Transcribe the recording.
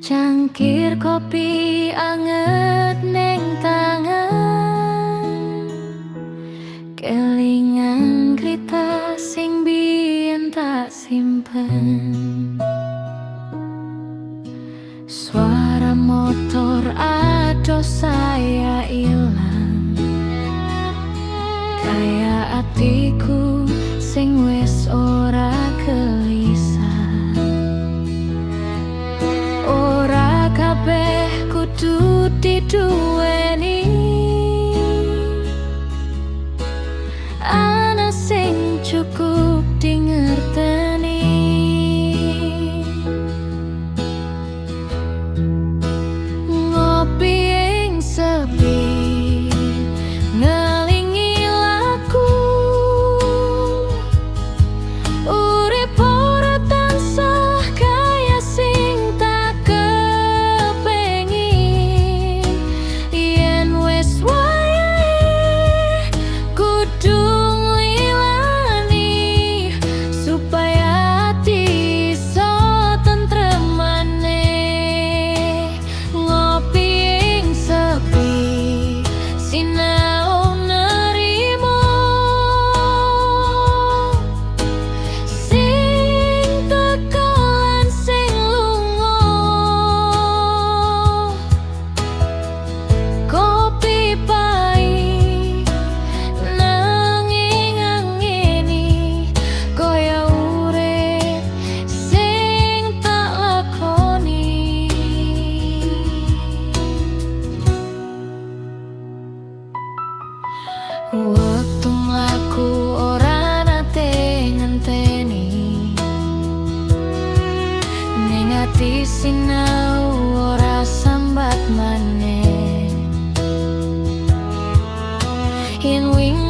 Cangkir kopi anget neng tangan, kelingan krita sing biyen tak simpen. Suara motor aduh saya ilang, kaya atiku sing wis ora gelisah. Ora kabeh kudu diduweni, ana sing cukup dingerteni. Ngopi ing sepi ngelingi laku, urip ora tansah kaya sing tak kepengin. Yen wis wayahe kudu nglilani, supaya ati iso tentrem maneh. Ngopi ing sepi sinau nerimo, sing teko lan sing lunga. Kopi pahit nanging angeni, kaya urip sing tak lakoni. Wektu mlaku ora nate ngenteni, ning ati sinau ora sambat maneh. Yen wingi